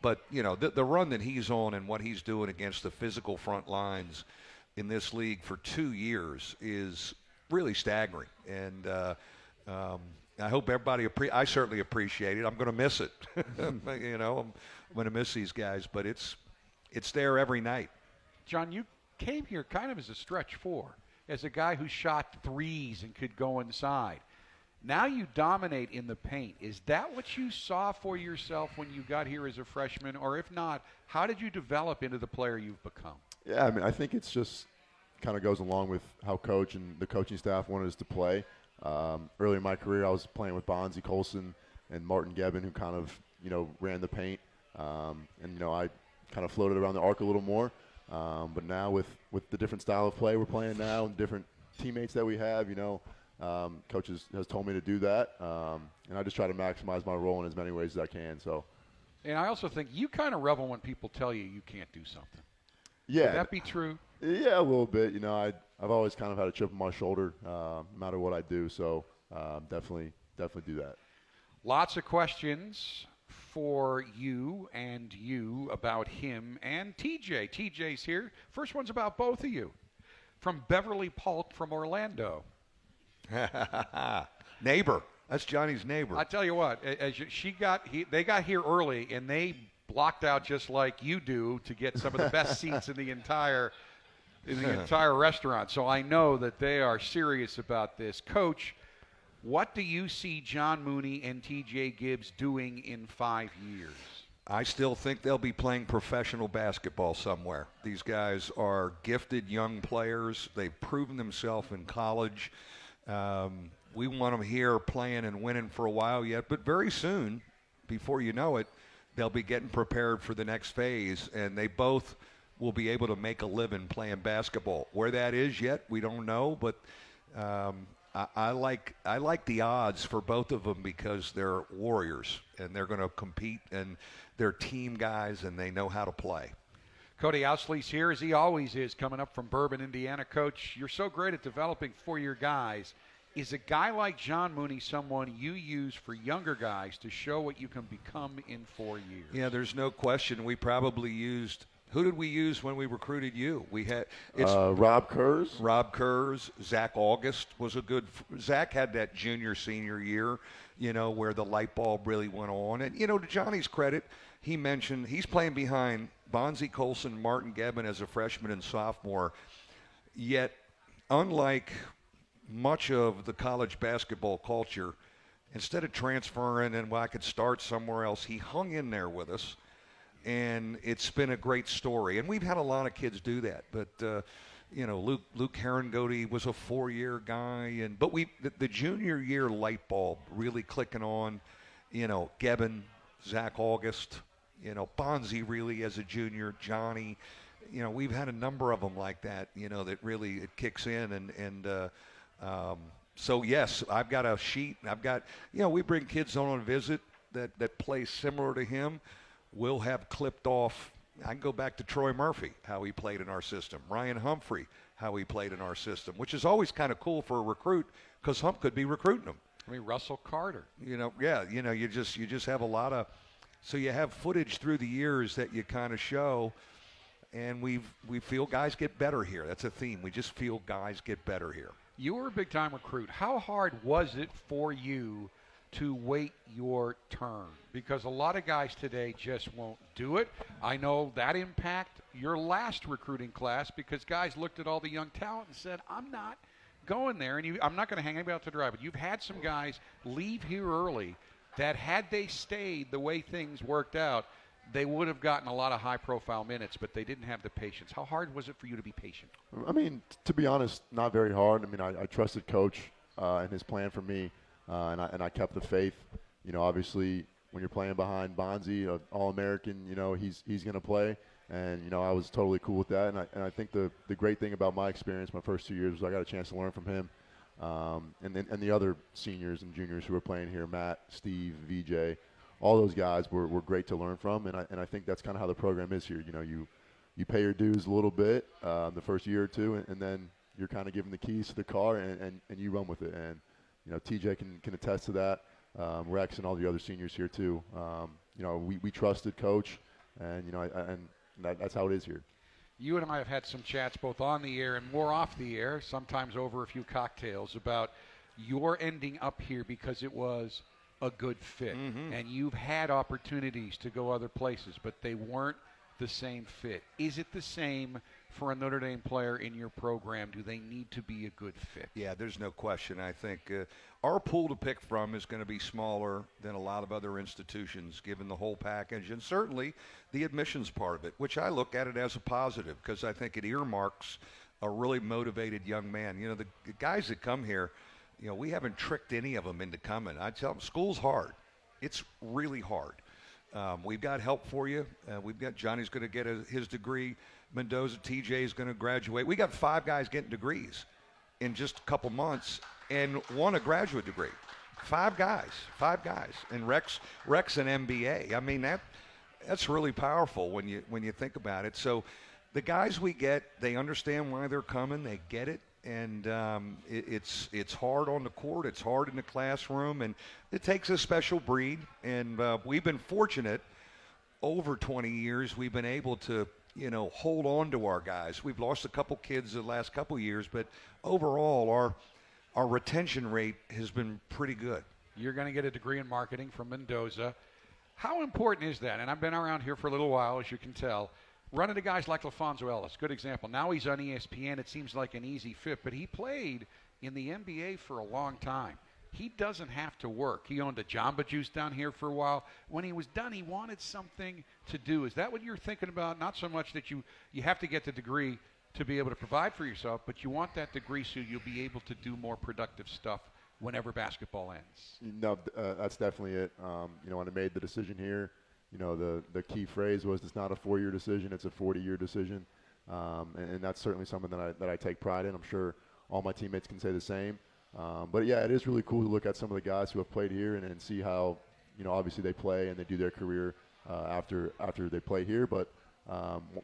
But, the run that he's on and what he's doing against the physical front lines in this league for 2 years is really staggering. And I hope everybody I certainly appreciate it. I'm going to miss it. I'm going to miss these guys. But it's there every night. John, you came here kind of as a stretch 4, as a guy who shot threes and could go inside. Now you dominate in the paint. Is that what you saw for yourself when you got here as a freshman? Or if not, how did you develop into the player you've become? Yeah, I think it's just kind of goes along with how coach and the coaching staff wanted us to play. Early in my career, I was playing with Bonzie Colson and Martin Gebbin, who kind of, ran the paint. And I kind of floated around the arc a little more. But now with the different style of play we're playing now and different teammates that we have, coach has told me to do that, and I just try to maximize my role in as many ways as I can. So, and I also think you kind of revel when people tell you can't do something. Yeah, would that be true? Yeah, a little bit. I've always kind of had a chip on my shoulder, no matter what I do. So, definitely do that. Lots of questions for you about him and TJ. TJ's here. First one's about both of you. From Beverly Polk from Orlando. Neighbor. That's Johnny's neighbor. I tell you what, they got here early, and they blocked out just like you do to get some of the best seats in the entire restaurant. So I know that they are serious about this. Coach, what do you see John Mooney and TJ Gibbs doing in 5 years? I still think they'll be playing professional basketball somewhere. These guys are gifted young players. They've proven themselves in college. We want them here playing and winning for a while yet, but very soon, before you know it, they'll be getting prepared for the next phase, and they both will be able to make a living playing basketball. Where that is yet, we don't know, but I like the odds for both of them because they're warriors, and they're going to compete, and they're team guys, and they know how to play. Cody Ousley's here, as he always is, coming up from Bourbon, Indiana. Coach, you're so great at developing four-year guys. Is a guy like John Mooney someone you use for younger guys to show what you can become in 4 years? Yeah, there's no question. We probably used – who did we use when we recruited you? We had Rob Kurz. Rob Kurz. Zach August was a good – Zach had that junior-senior year, where the light bulb really went on. And, to Johnny's credit, he mentioned he's playing behind Bonzie Colson, Martin Gebbin as a freshman and sophomore. Yet, unlike – much of the college basketball culture, instead of transferring and I could start somewhere else, he hung in there with us, and it's been a great story. And we've had a lot of kids do that. But, Luke Herringody was a 4-year guy. But the junior year light bulb really clicking on, Gebbin, Zach August, Bonzie really as a junior, Johnny. We've had a number of them like that, that really it kicks in. So, yes, I've got a sheet. I've got, we bring kids on a visit that play similar to him. We'll have clipped off. I can go back to Troy Murphy, how he played in our system. Ryan Humphrey, how he played in our system, which is always kind of cool for a recruit because Hump could be recruiting him. I mean, Russell Carter. You just have a lot of, so you have footage through the years that you kind of show, and we feel guys get better here. That's a theme. We just feel guys get better here. You were a big-time recruit. How hard was it for you to wait your turn? Because a lot of guys today just won't do it. I know that impacted your last recruiting class because guys looked at all the young talent and said, I'm not going there, and I'm not going to hang anybody out to dry. But you've had some guys leave here early that had they stayed the way things worked out, they would have gotten a lot of high-profile minutes, but they didn't have the patience. How hard was it for you to be patient? I mean, to be honest, not very hard. I mean, I trusted Coach and his plan for me, and I kept the faith. Obviously, when you're playing behind Bonzi, an All-American, he's going to play. And, I was totally cool with that. And I think the great thing about my experience my first 2 years was I got a chance to learn from him. And the other seniors and juniors who were playing here, Matt, Steve, VJ, all those guys were great to learn from, and I think that's kind of how the program is here. You pay your dues a little bit the first year or two, and then you're kind of given the keys to the car, and you run with it. And TJ can attest to that. Rex and all the other seniors here too. We trusted Coach, and that's how it is here. You and I have had some chats both on the air and more off the air, sometimes over a few cocktails, about your ending up here because it was a good fit. Mm-hmm. And you've had opportunities to go other places, but they weren't the same fit. Is it the same for a Notre Dame player in your program? Do they need to be a good fit? Yeah, there's no question. I think our pool to pick from is going to be smaller than a lot of other institutions, given the whole package, and certainly the admissions part of it, which I look at it as a positive because I think it earmarks a really motivated young man. The guys that come here, we haven't tricked any of them into coming. I tell them, school's hard. It's really hard. We've got help for you. We've got Johnny's going to get his degree. Mendoza, TJ is going to graduate. We got 5 guys getting degrees in just a couple months, and 1 a graduate degree. 5 guys, and Rex an MBA. I mean that's really powerful when you think about it. So the guys we get, they understand why they're coming. They get it. And it's hard on the court. It's hard in the classroom, and it takes a special breed. And we've been fortunate over 20 years. We've been able to, hold on to our guys. We've lost a couple kids the last couple years, but overall, our retention rate has been pretty good. You're going to get a degree in marketing from Mendoza. How important is that? And I've been around here for a little while, as you can tell. Running to guys like LaFonso Ellis, good example. Now he's on ESPN. It seems like an easy fit, but he played in the NBA for a long time. He doesn't have to work. He owned a Jamba Juice down here for a while. When he was done, he wanted something to do. Is that what you're thinking about? Not so much that you have to get the degree to be able to provide for yourself, but you want that degree so you'll be able to do more productive stuff whenever basketball ends. No, that's definitely it. When I made the decision here, the key phrase was it's not a 4-year decision, it's a 40-year decision. And that's certainly something that I take pride in. I'm sure all my teammates can say the same. But, yeah, it is really cool to look at some of the guys who have played here and see how, obviously they play and they do their career after they play here. But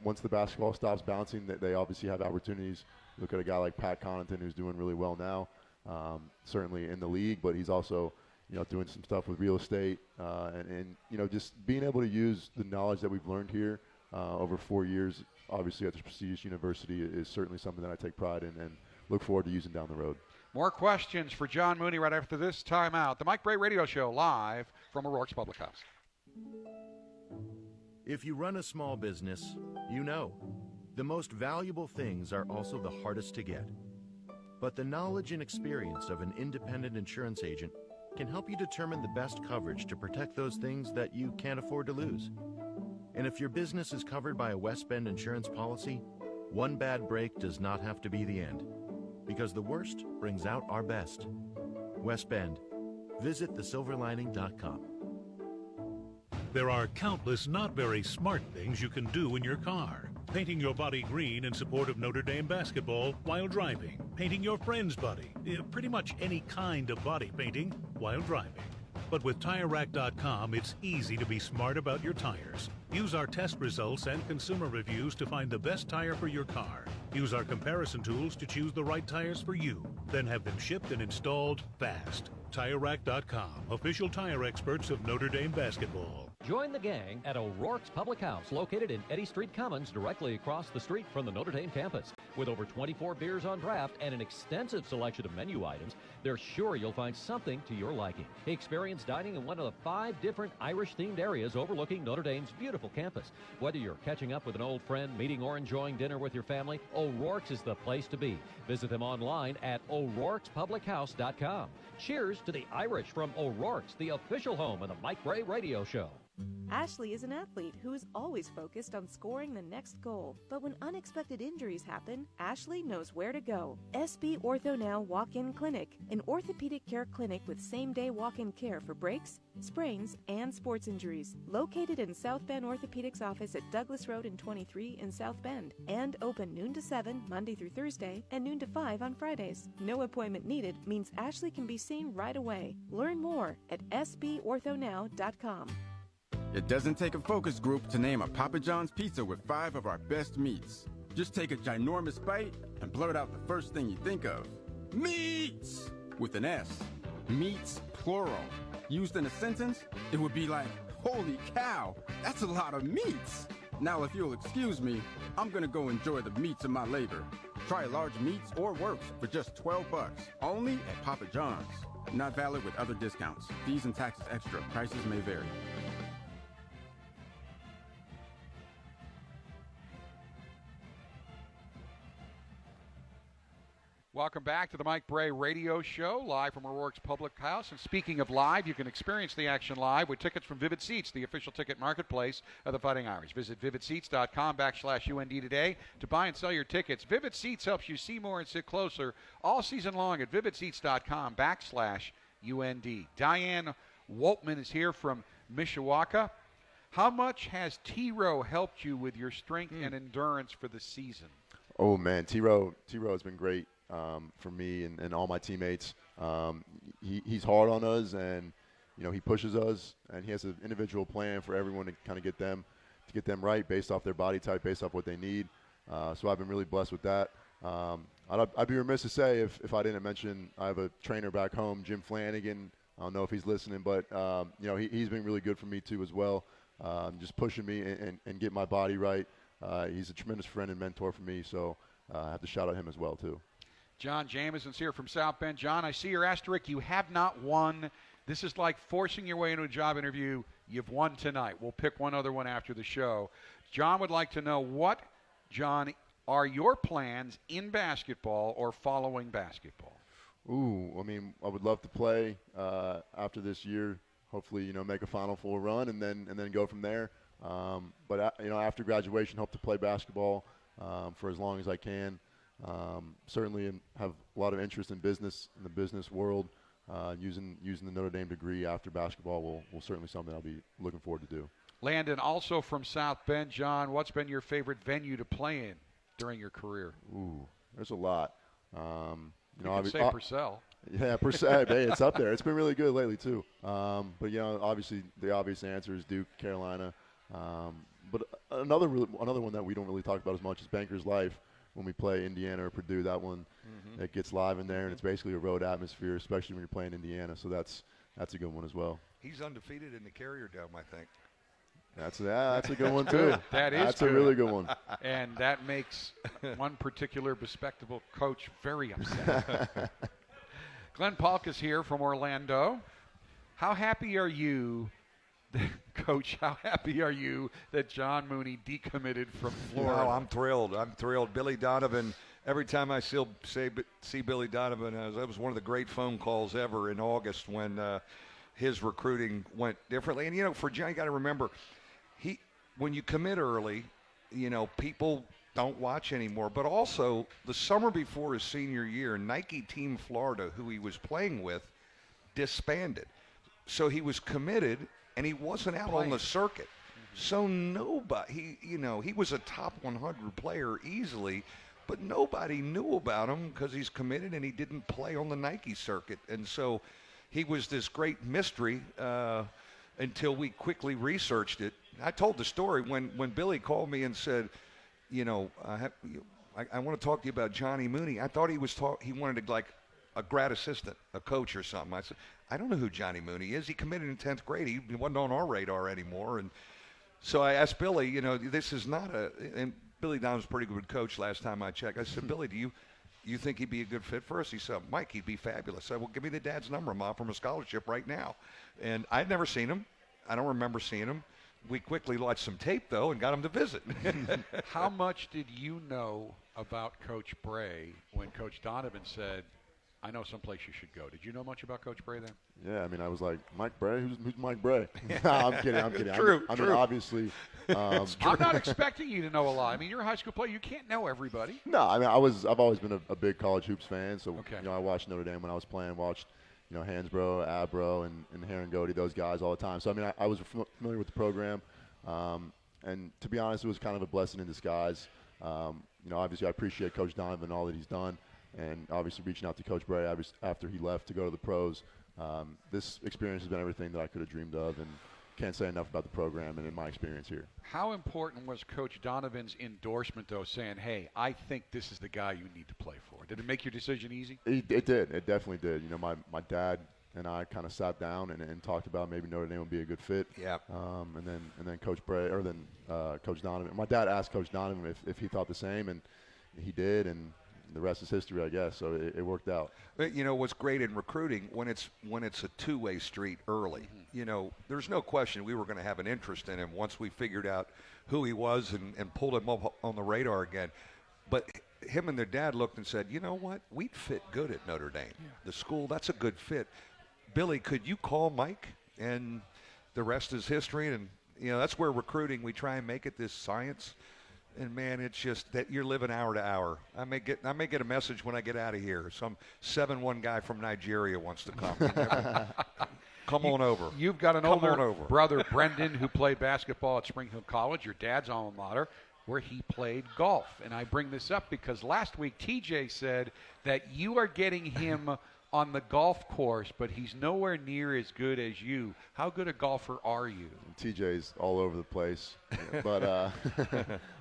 once the basketball stops bouncing, they obviously have opportunities. Look at a guy like Pat Connaughton who's doing really well now, certainly in the league, but he's also – doing some stuff with real estate and just being able to use the knowledge that we've learned here over 4 years, obviously at this prestigious university, is certainly something that I take pride in and look forward to using down the road. More questions for John Mooney right after this timeout. The Mike Brey Radio Show live from O'Rourke's Public House. If you run a small business, the most valuable things are also the hardest to get. But the knowledge and experience of an independent insurance agent can help you determine the best coverage to protect those things that you can't afford to lose. And if your business is covered by a West Bend insurance policy, one bad break does not have to be the end, because the worst brings out our best. West Bend. Visit thesilverlining.com. There are countless not very smart things you can do in your car. Painting your body green in support of Notre Dame basketball while driving. Painting your friend's body. Pretty much any kind of body painting while driving. But with TireRack.com, it's easy to be smart about your tires. Use our test results and consumer reviews to find the best tire for your car. Use our comparison tools to choose the right tires for you. Then have them shipped and installed fast. TireRack.com, official tire experts of Notre Dame basketball. Join the gang at O'Rourke's Public House, located in Eddy Street Commons, directly across the street from the Notre Dame campus. With over 24 beers on draft and an extensive selection of menu items, they're sure you'll find something to your liking. Experience dining in one of the 5 different Irish-themed areas overlooking Notre Dame's beautiful campus. Whether you're catching up with an old friend, meeting or enjoying dinner with your family, O'Rourke's is the place to be. Visit them online at o'rourkespublichouse.com. Cheers to the Irish from O'Rourke's, the official home of the Mike Brey Radio Show. Ashley is an athlete who is always focused on scoring the next goal. But when unexpected injuries happen, Ashley knows where to go. SB Ortho Now Walk-In Clinic, an orthopedic care clinic with same-day walk-in care for breaks, sprains, and sports injuries. Located in South Bend Orthopedics office at Douglas Road and 23 in South Bend. And open noon to 7 Monday through Thursday and noon to 5 on Fridays. No appointment needed means Ashley can be seen right away. Learn more at sborthonow.com. It doesn't take a focus group to name a Papa John's pizza with 5 of our best meats. Just take a ginormous bite and blurt out the first thing you think of. Meats! With an S. Meats, plural. Used in a sentence, it would be like, holy cow, that's a lot of meats. Now, if you'll excuse me, I'm gonna go enjoy the meats of my labor. Try large meats or works for just $12, only at Papa John's. Not valid with other discounts. Fees and taxes extra. Prices may vary. Welcome back to the Mike Brey Radio Show, live from O'Rourke's Public House. And speaking of live, you can experience the action live with tickets from Vivid Seats, the official ticket marketplace of the Fighting Irish. Visit vividseats.com/UND today to buy and sell your tickets. Vivid Seats helps you see more and sit closer all season long at vividseats.com/UND. Diane Woltman is here from Mishawaka. How much has T-Row helped you with your strength and endurance for the season? Oh, man, T-Row has been great. For me and all my teammates. He's hard on us, and he pushes us, and he has an individual plan for everyone to kind of get them right based off their body type, based off what they need. So I've been really blessed with that. I'd be remiss to say if I didn't mention I have a trainer back home, Jim Flanagan. I don't know if he's listening, but he's been really good for me too as well. Just pushing me and get my body right. He's a tremendous friend and mentor for me, so I have to shout out him as well too. John Jamison's here from South Bend. John, I see your asterisk. You have not won. This is like forcing your way into a job interview. You've won tonight. We'll pick one other one after the show. John would like to know John, are your plans in basketball or following basketball? Ooh, I mean, I would love to play after this year. Hopefully, make a Final Four run and then go from there. But after graduation, hope to play basketball for as long as I can. Certainly have a lot of interest in business, in the business world. Using the Notre Dame degree after basketball will certainly something I'll be looking forward to do. Landon, also from South Bend. John, what's been your favorite venue to play in during your career? Ooh, there's a lot. You can say Purcell. Yeah, Purcell. Hey, it's up there. It's been really good lately too. But obviously the obvious answer is Duke, Carolina. But another one that we don't really talk about as much is Bankers Life. When we play Indiana or Purdue, that one, it gets live in there, and it's basically a road atmosphere, especially when you're playing Indiana. So that's a good one as well. He's undefeated in the Carrier Dome, I think. That's a good one too. That's good. A really good one. And that makes one particular bespectable coach very upset. Glenn Palka's here from Orlando. How happy are you? Coach, how happy are you that John Mooney decommitted from Florida? No, I'm thrilled. Billy Donovan, every time I see Billy Donovan, that was one of the great phone calls ever in August when his recruiting went differently. And, for John, you got to remember, when you commit early, people don't watch anymore. But also, the summer before his senior year, Nike Team Florida, who he was playing with, disbanded. So he was committed, and he wasn't out on the circuit. So nobody, he was a top 100 player easily, but nobody knew about him because he's committed and he didn't play on the Nike circuit. And so he was this great mystery until we quickly researched it. I told the story when Billy called me and said, I want to talk to you about Johnny Mooney. I thought he wanted to like a grad assistant, a coach or something. I said, I don't know who Johnny Mooney is. He committed in 10th grade. He wasn't on our radar anymore. And so I asked Billy, you know, this is not and Billy Don was a pretty good coach last time I checked. I said, Billy, do you think he'd be a good fit for us? He said, Mike, he'd be fabulous. I said, well, give me the dad's number. I'm offering him a scholarship right now. And I'd never seen him. I don't remember seeing him. We quickly watched some tape, though, and got him to visit. How much did you know about Coach Brey when Coach Donovan said, I know someplace you should go? Did you know much about Coach Brey then? Yeah, I mean, I was like, Mike Brey? Who's Mike Brey? No, I'm kidding. True. I mean, obviously. I'm not expecting you to know a lot. I mean, you're a high school player. You can't know everybody. No, I mean, I've always been a big college hoops fan. So, okay. You know, I watched Notre Dame when I was playing, watched, you know, Hansbrough, Abro, and Herringody, those guys all the time. So, I mean, I was familiar with the program. And to be honest, it was kind of a blessing in disguise. You know, obviously I appreciate Coach Donovan and all that he's done, and obviously reaching out to Coach Brey after he left to go to the pros. This experience has been everything that I could have dreamed of, and can't say enough about the program and in my experience here. How important was Coach Donovan's endorsement, though, saying, hey, I think this is the guy you need to play for? Did it make your decision easy? It did. It definitely did. You know, my dad and I kind of sat down and talked about maybe Notre Dame would be a good fit. Yeah. And then Coach Brey, or then Coach Donovan. My dad asked Coach Donovan if he thought the same, and he did, and the rest is history, I guess. So it worked out. But, you know, what's great in recruiting, when it's a two-way street early, you know, there's no question we were going to have an interest in him once we figured out who he was and pulled him up on the radar again. But him and their dad looked and said, you know what, we'd fit good at Notre Dame. Yeah. The school, that's a good fit. Billy, could you call Mike? And the rest is history. And, you know, that's where recruiting, we try and make it this science. And, man, it's just that you're living hour to hour. I may get a message when I get out of here. Some 7'1" guy from Nigeria wants to come. Come on over. You've got an older brother, Brendan, who played basketball at Spring Hill College, your dad's alma mater, where he played golf. And I bring this up because last week TJ said that you are getting him on the golf course, but he's nowhere near as good as you. How good a golfer are you? TJ's all over the place. But,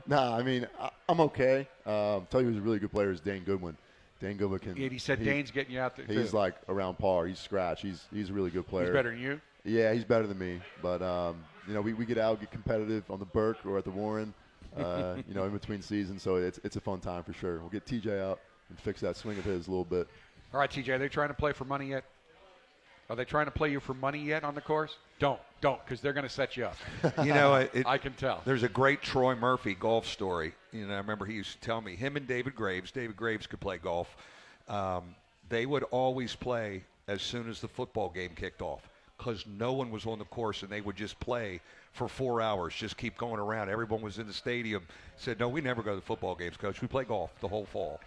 nah, I mean, I'm okay. Tell you who's a really good player is Dane Goodwin. Dane Goodwin can. Yeah, he said Dane's getting you out there, He's too. like around par. He's scratch. He's a really good player. He's better than you? Yeah, he's better than me. But, you know, we get out, get competitive on the Burke or at the Warren, you know, in between seasons. So it's a fun time for sure. We'll get TJ out and fix that swing of his a little bit. All right, TJ, are they trying to play for money yet? Are they trying to play you for money yet on the course? Don't, because they're going to set you up. You know, I can tell. There's a great Troy Murphy golf story. You know, I remember he used to tell me, him and David Graves could play golf. They would always play as soon as the football game kicked off because no one was on the course, and they would just play for 4 hours, just keep going around. Everyone was in the stadium. Said, no, we never go to the football games, Coach. We play golf the whole fall.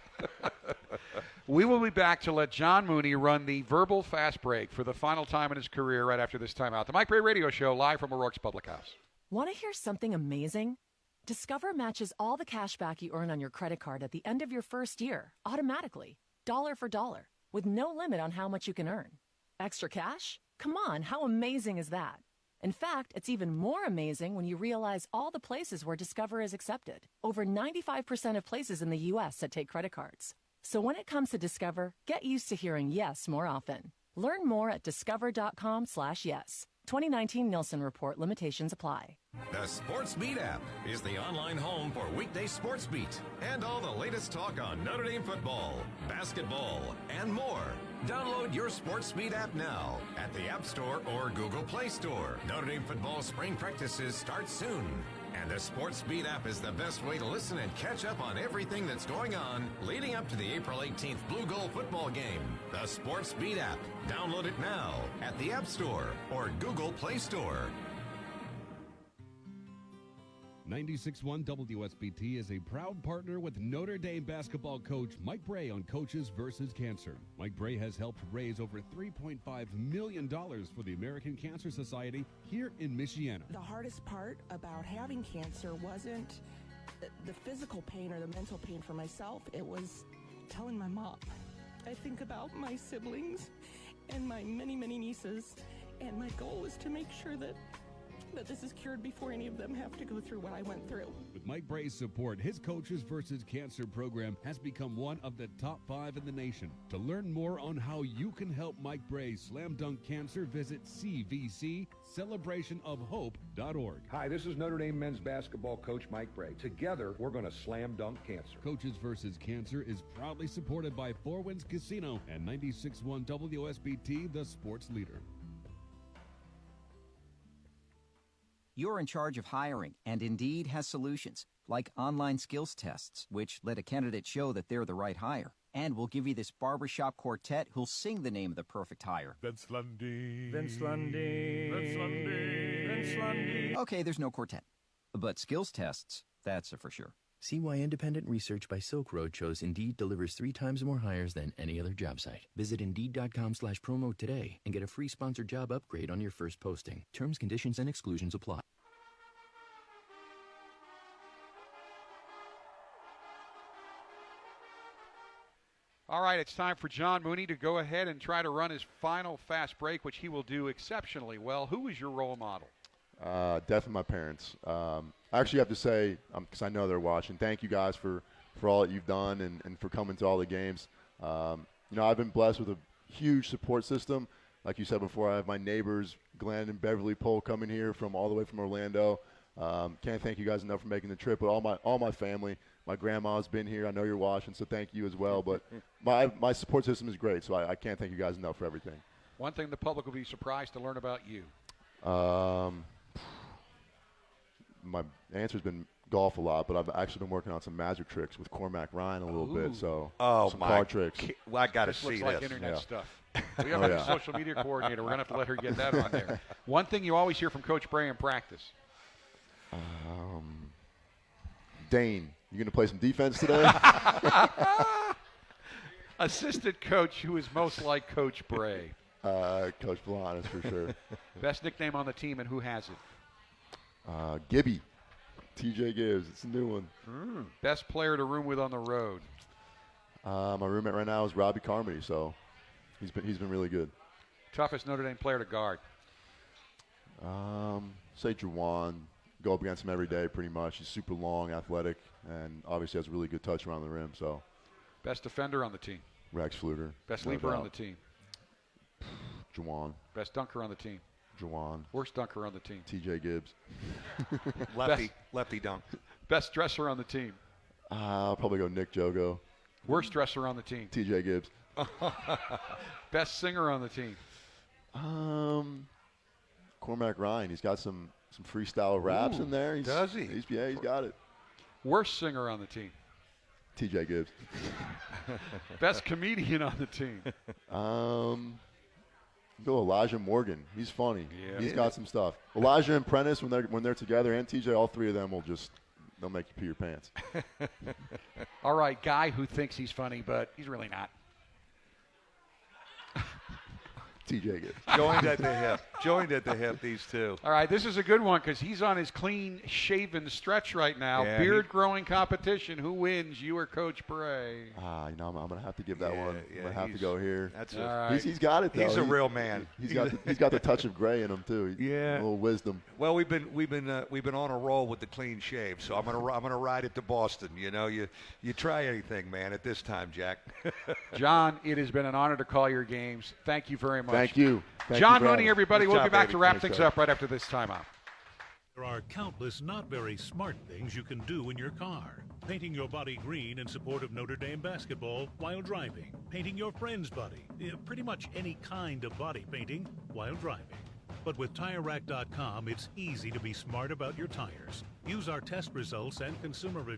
We will be back to let John Mooney run the verbal fast break for the final time in his career right after this timeout. The Mike Brey Radio Show, live from O'Rourke's Public House. Want to hear something amazing? Discover matches all the cash back you earn on your credit card at the end of your first year, automatically, dollar for dollar, with no limit on how much you can earn. Extra cash? Come on, how amazing is that? In fact, it's even more amazing when you realize all the places where Discover is accepted. Over 95% of places in the U.S. that take credit cards. So when it comes to Discover, get used to hearing yes more often. Learn more at discover.com/yes. 2019 Nielsen Report. Limitations apply. The Sports Beat app is the online home for weekday sports beat and all the latest talk on Notre Dame football, basketball, and more. Download your Sports Beat app now at the App Store or Google Play Store. Notre Dame football spring practices start soon, and the Sports Beat app is the best way to listen and catch up on everything that's going on leading up to the April 18th Blue Gold football game. The Sports Beat app. Download it now at the App Store or Google Play Store. 96.1 WSBT is a proud partner with Notre Dame basketball coach Mike Brey on Coaches versus Cancer. Mike Brey has helped raise over $3.5 million for the American Cancer Society here in Michiana. The hardest part about having cancer wasn't the physical pain or the mental pain for myself. It was telling my mom. I think about my siblings and my many, many nieces, and my goal was to make sure that that this is cured before any of them have to go through what I went through. With Mike Brey's support, his Coaches vs. Cancer program has become one of the top 5 in the nation. To learn more on how you can help Mike Brey slam dunk cancer, visit cvccelebrationofhope.org. Hi, this is Notre Dame men's basketball coach Mike Brey. Together, we're going to slam dunk cancer. Coaches vs. Cancer is proudly supported by Four Winds Casino and 96.1 WSBT, the sports leader. You're in charge of hiring, and Indeed has solutions, like online skills tests, which let a candidate show that they're the right hire. And we'll give you this barbershop quartet who'll sing the name of the perfect hire. Vince Lundy. Vince Lundy. Vince Lundy. Vince Lundy. Okay, there's no quartet. But skills tests, that's a for sure. See why independent research by Silk Road shows Indeed delivers 3 times more hires than any other job site. Visit Indeed.com/promo today and get a free sponsored job upgrade on your first posting. Terms, conditions, and exclusions apply. All right, it's time for John Mooney to go ahead and try to run his final fast break, which he will do exceptionally well. Who was your role model? Definitely my parents. I actually have to say, because I know they're watching, thank you guys for all that you've done and for coming to all the games. I've been blessed with a huge support system. Like you said before, I have my neighbors, Glenn and Beverly Pohl, coming here from all the way from Orlando. Can't thank you guys enough for making the trip. But all my family, my grandma's been here. I know you're watching, so thank you as well. But my support system is great, so I can't thank you guys enough for everything. One thing the public will be surprised to learn about you. My answer's been golf a lot, but I've actually been working on some magic tricks with Cormac Ryan a little bit. So some card tricks. Well, I got to This see looks this. like internet Yeah. stuff. We have a social media coordinator. We're going to have to let her get that on there. One thing you always hear from Coach Brey in practice. Dane, you going to play some defense today? Assistant coach who is most like Coach Brey. Coach Blanas for sure. Best nickname on the team and who has it? Gibby. TJ Gibbs. It's a new one. Best player to room with on the road? My roommate right now is Robbie Carmody, so he's been really good. Toughest Notre Dame player to guard? Say Juwan. Go up against him every day pretty much. He's super long, athletic, and obviously has a really good touch around the rim. So, best defender on the team? Rex Fluger. Best no leaper doubt. on the team? Juwan. Best dunker on the team? Juwan. Worst dunker on the team? TJ Gibbs. Lefty dunk. Best dresser on the team? I'll probably go Nick Jogo. Worst dresser on the team? TJ Gibbs. Best singer on the team? Cormac Ryan. He's got some freestyle raps in there. Does he? He's got it. Worst singer on the team? TJ Gibbs. Best comedian on the team? Go Elijah Morgan. He's funny. Yeah. He's got some stuff. Elijah and Prentice, when they're together, and TJ, all three of them they'll make you pee your pants. All right, guy who thinks he's funny, but he's really not. TJ Gibbs. Joined at the hip, these two. All right, this is a good one because he's on his clean-shaven stretch right now. Yeah, Beard-growing competition. Who wins, you or Coach Brey? I'm going to have to give that one. Yeah, I'm going to have to go here. That's All right. He's got it, though. He's a real man. He's got the touch of gray in him, too. Yeah. A little wisdom. Well, we've been on a roll with the clean shave, so I'm gonna ride it to Boston. You know, you try anything, man, at this time, Jack. John, it has been an honor to call your games. Thank you very much. Thank you. John Mooney, everybody. Good We'll job, be back baby. to wrap Thanks, things guys. up right after this timeout. There are countless not very smart things you can do in your car. Painting your body green in support of Notre Dame basketball while driving. Painting your friend's body. Pretty much any kind of body painting while driving. But with TireRack.com, it's easy to be smart about your tires. Use our test results and consumer reviews